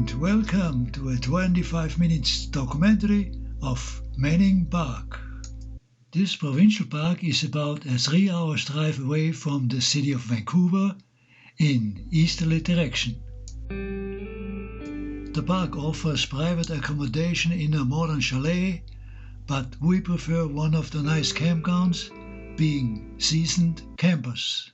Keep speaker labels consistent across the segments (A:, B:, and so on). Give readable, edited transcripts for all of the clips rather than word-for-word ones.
A: and welcome to a 25 minutes documentary of Manning Park. This provincial park is about a 3-hour drive away from the city of Vancouver in easterly direction. The park offers private accommodation in a modern chalet, but we prefer one of the nice campgrounds, being seasoned campers.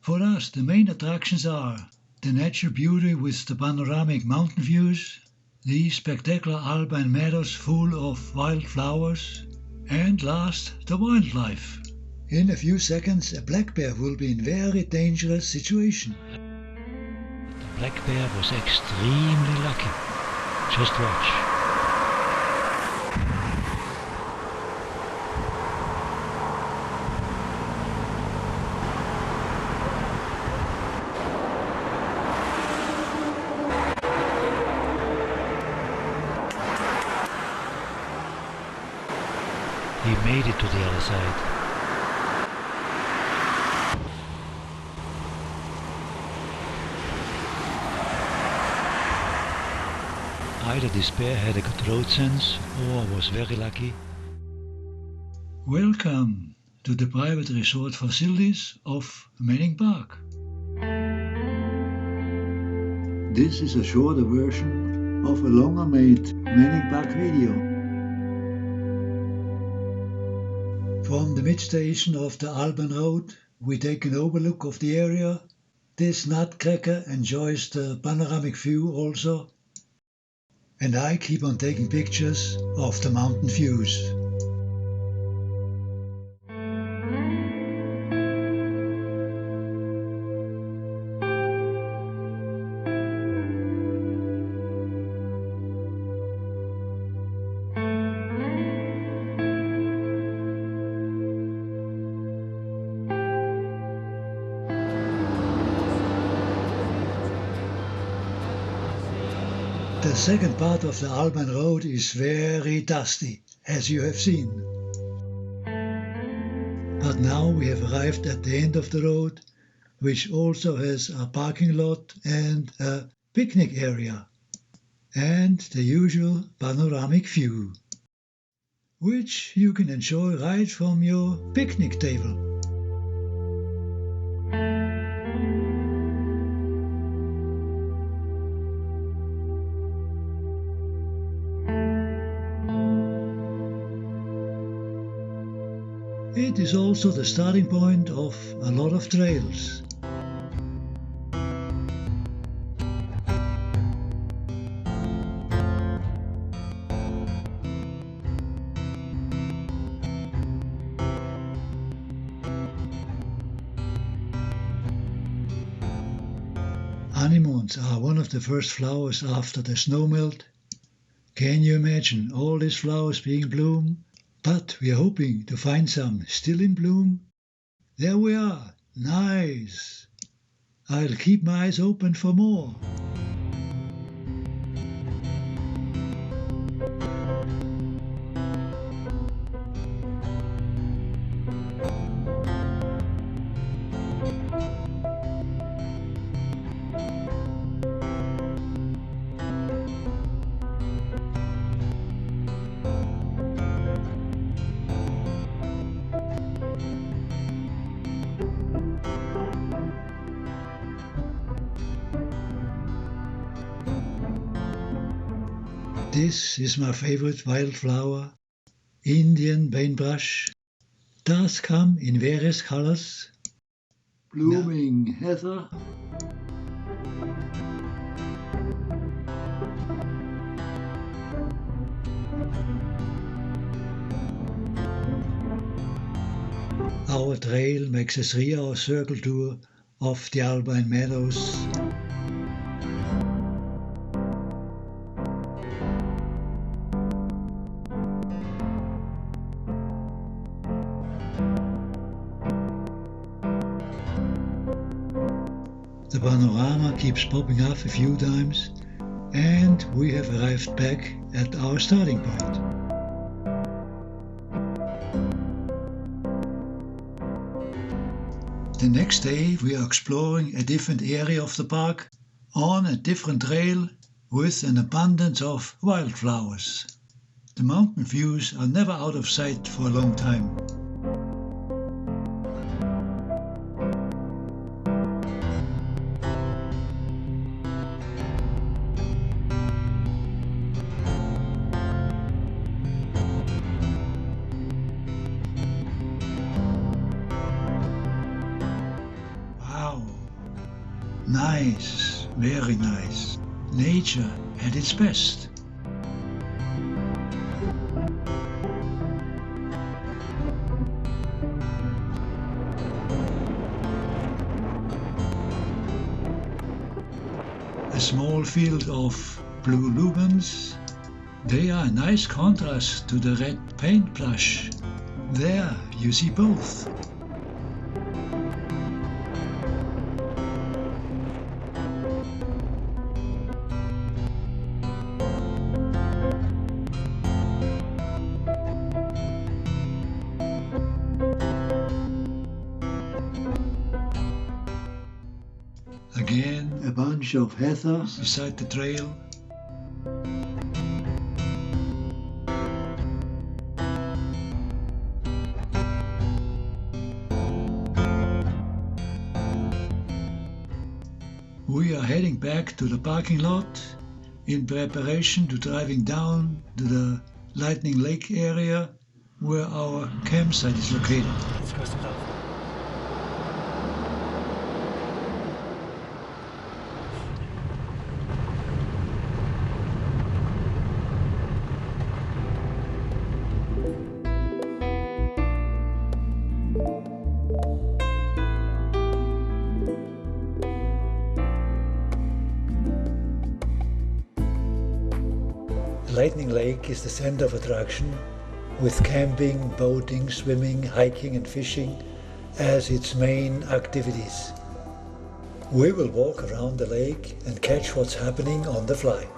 A: For us, the main attractions are the natural beauty with the panoramic mountain views, the spectacular alpine meadows full of wild flowers, and last, the wildlife. In a few seconds, a black bear will be in a very dangerous situation.
B: The black bear was extremely lucky. Just watch. He made it to the other side. Either this bear had a good road sense or was very lucky.
A: Welcome to the private resort facilities of Manning Park. This is a shorter version of a longer made Manning Park video. From the mid-station of the Alpine Road, we take an overlook of the area. This nutcracker enjoys the panoramic view also. And I keep on taking pictures of the mountain views. The second part of the Alpine Road is very dusty, as you have seen. But now we have arrived at the end of the road, which also has a parking lot and a picnic area, and the usual panoramic view, which you can enjoy right from your picnic table. It is also the starting point of a lot of trails. Anemones are one of the first flowers after the snow melt. Can you imagine all these flowers being in bloom? But we are hoping to find some still in bloom. There we are, nice! I'll keep my eyes open for more. This is my favorite wildflower, Indian paintbrush. Does come in various colors. Blooming heather. Our trail makes a 3-hour circle tour of the alpine meadows. The panorama keeps popping up a few times, and we have arrived back at our starting point. The next day we are exploring a different area of the park on a different trail with an abundance of wildflowers. The mountain views are never out of sight for a long time. Wow, nice, very nice. Nature at its best. A small field of blue lupins. They are a nice contrast to the red paintbrush. There you see both. Again, a bunch of heather beside the trail. We are heading back to the parking lot in preparation to driving down to the Lightning Lake area where our campsite is located. Lightning Lake is the center of attraction, with camping, boating, swimming, hiking and fishing as its main activities. We will walk around the lake and catch what's happening on the fly.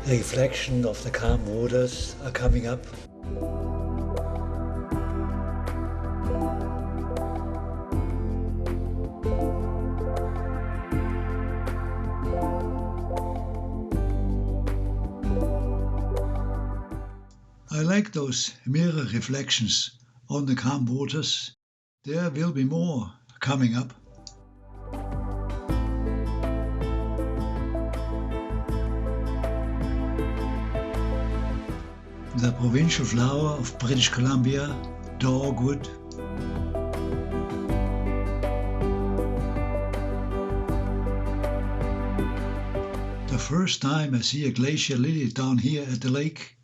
A: The reflection of the calm waters are coming up. I like those mirror reflections on the calm waters. There will be more coming up. The provincial flower of British Columbia, dogwood. The first time I see a glacier lily down here at the lake.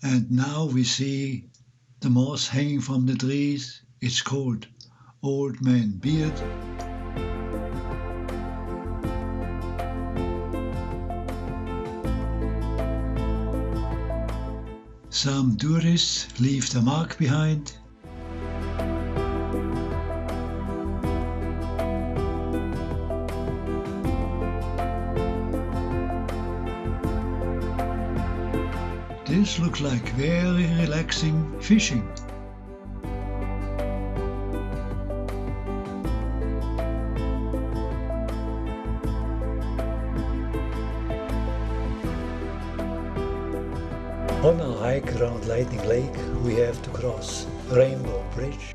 A: And now we see the moss hanging from the trees. It's called Old Man Beard. Some tourists leave their mark behind. This looks like very relaxing fishing. On our hike around Lightning Lake, we have to cross Rainbow Bridge.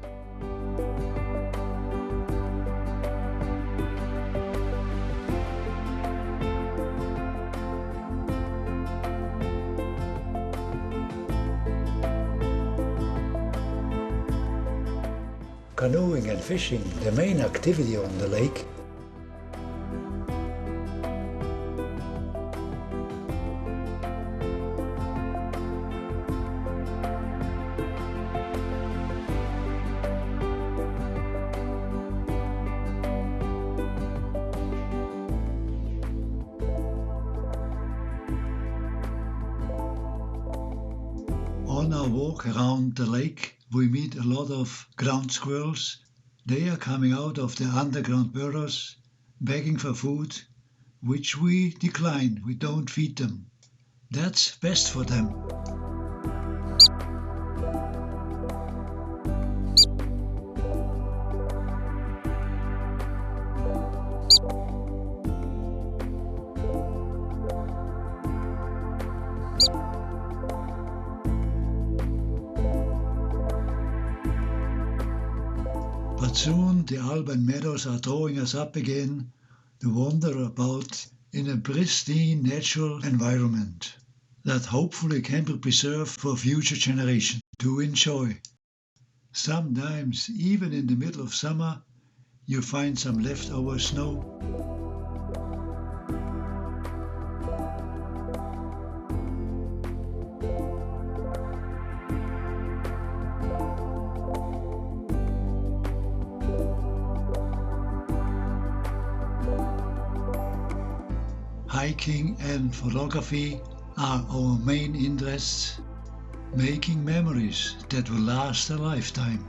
A: Canoeing and fishing, the main activity on the lake. On our walk around the lake, we meet a lot of ground squirrels. They are coming out of their underground burrows, begging for food, which we decline. We don't feed them. That's best for them. But soon the alpine meadows are drawing us up again to wander about in a pristine natural environment that hopefully can be preserved for future generations to enjoy. Sometimes, even in the middle of summer, you find some leftover snow. Hiking and photography are our main interests, making memories that will last a lifetime.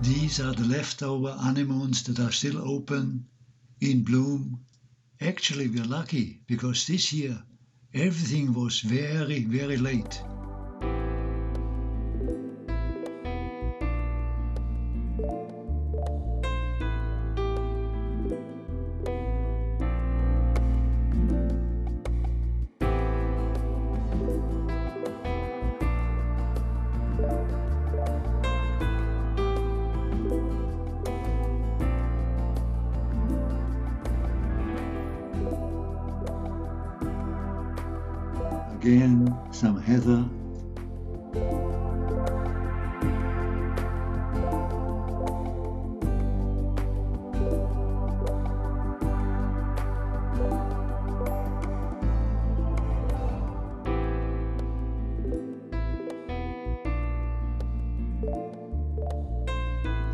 A: These are the leftover anemones that are still open, in bloom. Actually, we're lucky because this year everything was very, very late. Again, some heather.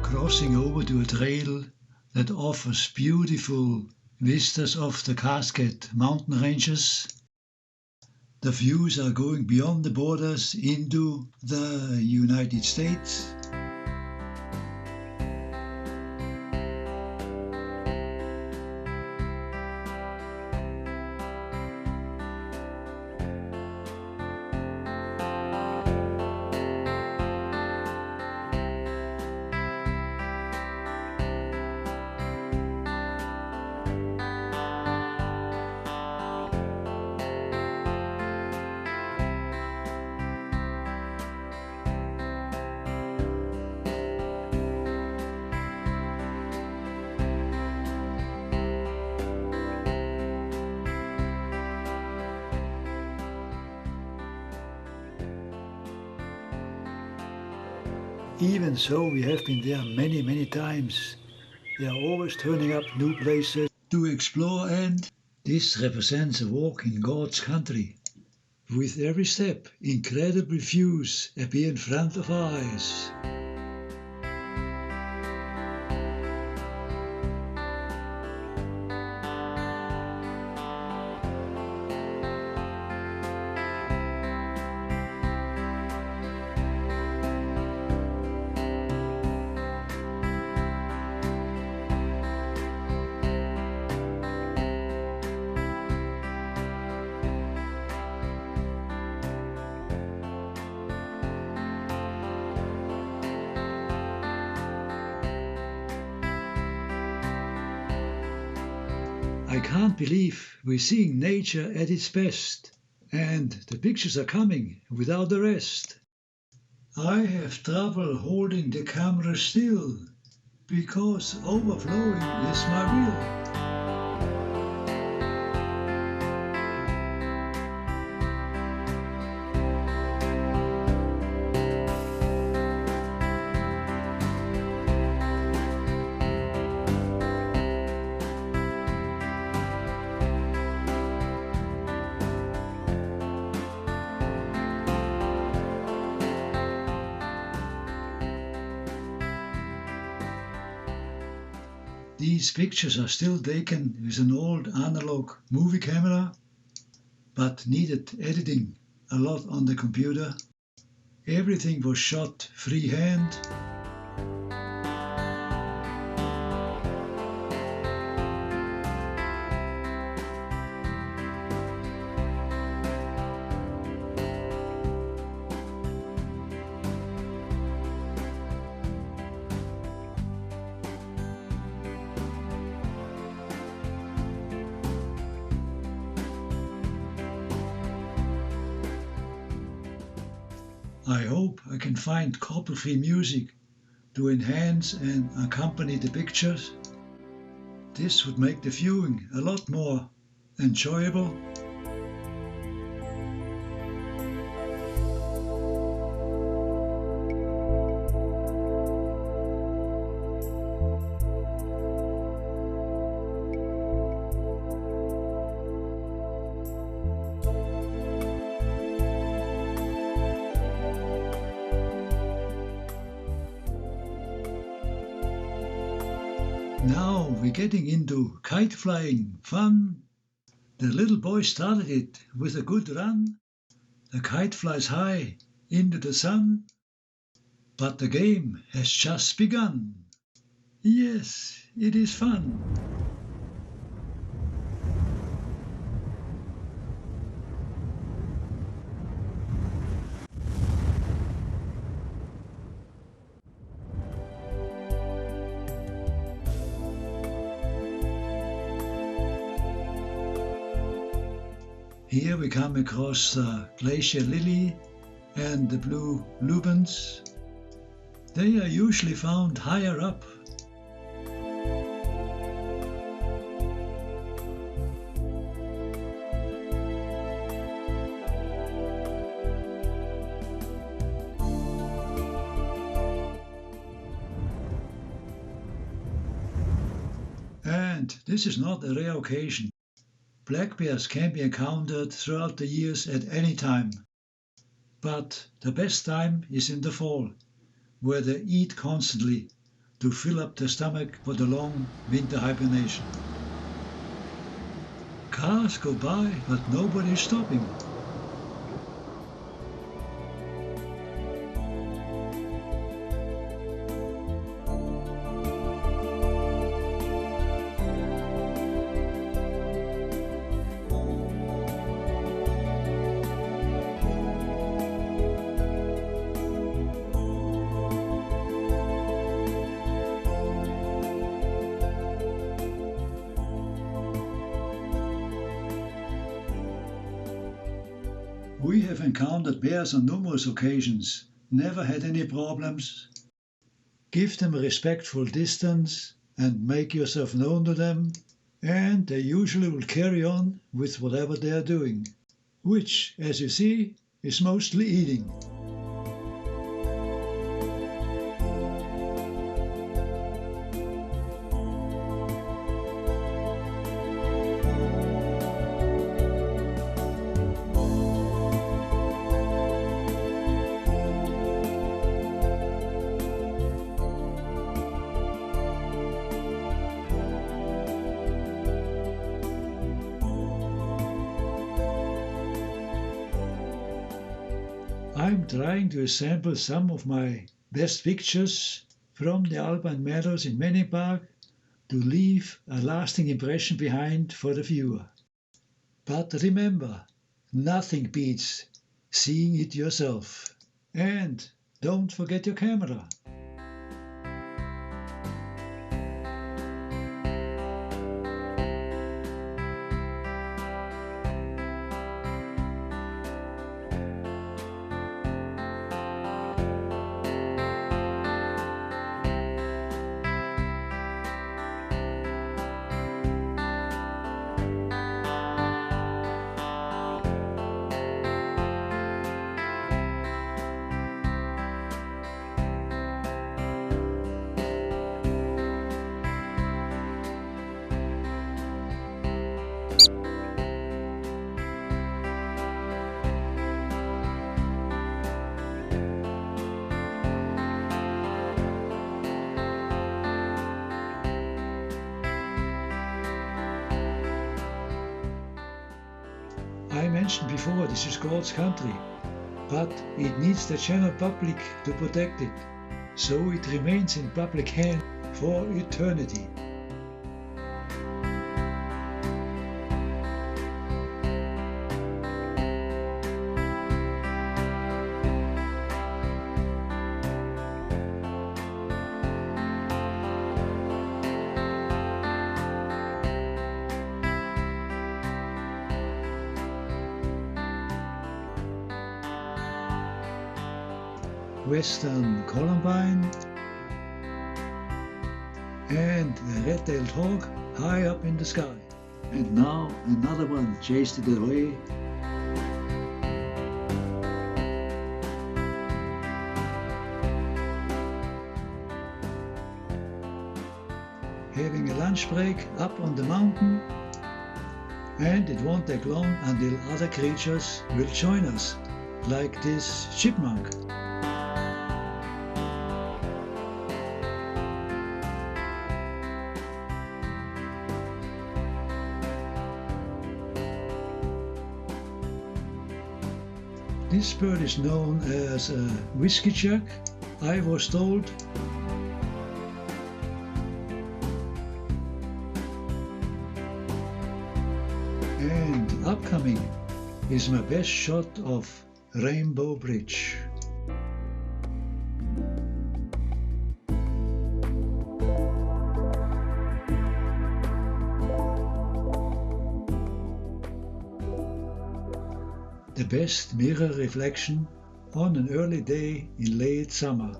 A: Crossing over to a trail that offers beautiful vistas of the Cascade mountain ranges. The views are going beyond the borders into the United States. Even so, we have been there many, many times. They are always turning up new places to explore, and this represents a walk in God's country. With every step, incredible views appear in front of our eyes. I can't believe we're seeing nature at its best, and the pictures are coming without a rest. I have trouble holding the camera still, because overflowing is my will. These pictures are still taken with an old analog movie camera, but needed editing a lot on the computer. Everything was shot freehand. I hope I can find copy-free music to enhance and accompany the pictures. This would make the viewing a lot more enjoyable. Now we're getting into kite flying fun. The little boy started it with a good run. The kite flies high into the sun. But the game has just begun. Yes, it is fun. Here we come across the glacier lily and the blue lupins. They are usually found higher up. And this is not a rare occasion. Black bears can be encountered throughout the years at any time. But the best time is in the fall, where they eat constantly to fill up their stomach for the long winter hibernation. Cars go by, but nobody is stopping. We have encountered bears on numerous occasions, never had any problems. Give them a respectful distance and make yourself known to them, and they usually will carry on with whatever they are doing, which, as you see, is mostly eating. I'm trying to assemble some of my best pictures from the alpine meadows in Manning Park to leave a lasting impression behind for the viewer. But remember, nothing beats seeing it yourself. And don't forget your camera. I mentioned before this is God's country, but it needs the general public to protect it, so it remains in public hand for eternity. Western columbine and the red-tailed hawk high up in the sky. And now another one chased it away. Having a lunch break up on the mountain, and it won't take long until other creatures will join us, like this chipmunk. This bird is known as a whiskey jack, I was told. And upcoming is my best shot of Rainbow Bridge. The best mirror reflection on an early day in late summer.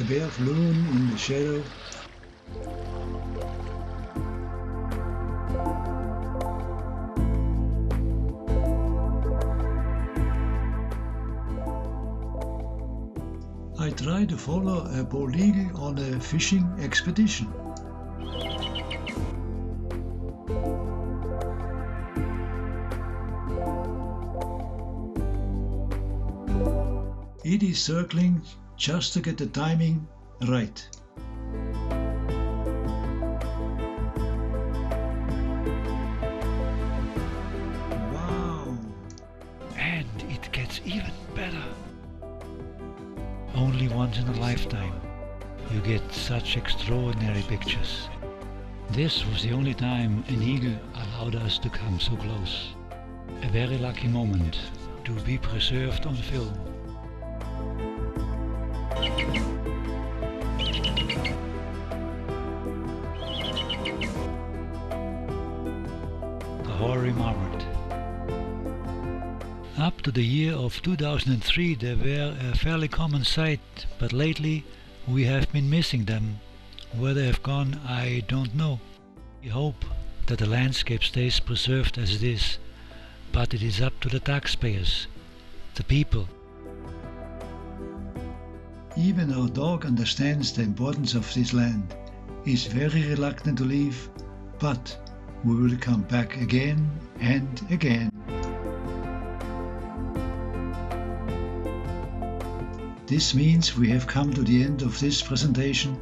A: A bare balloon in the shadow. I try to follow a bald eagle on a fishing expedition. It is circling just to get the timing right. Wow!
B: And it gets even better. Only once in a lifetime you get such extraordinary pictures. This was the only time an eagle allowed us to come so close. A very lucky moment to be preserved on film. The hoary marmot. Up to the year of 2003 they were a fairly common sight, but lately we have been missing them. Where they have gone, I don't know. We hope that the landscape stays preserved as it is, but it is up to the taxpayers, the people.
A: Even our dog understands the importance of this land. He is very reluctant to leave, but we will come back again and again. This means we have come to the end of this presentation.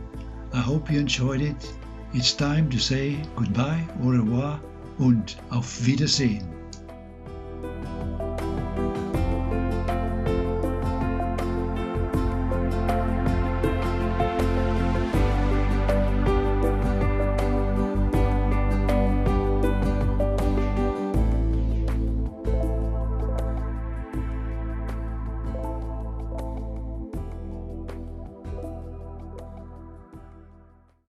A: I hope you enjoyed it. It's time to say goodbye, au revoir und auf Wiedersehen.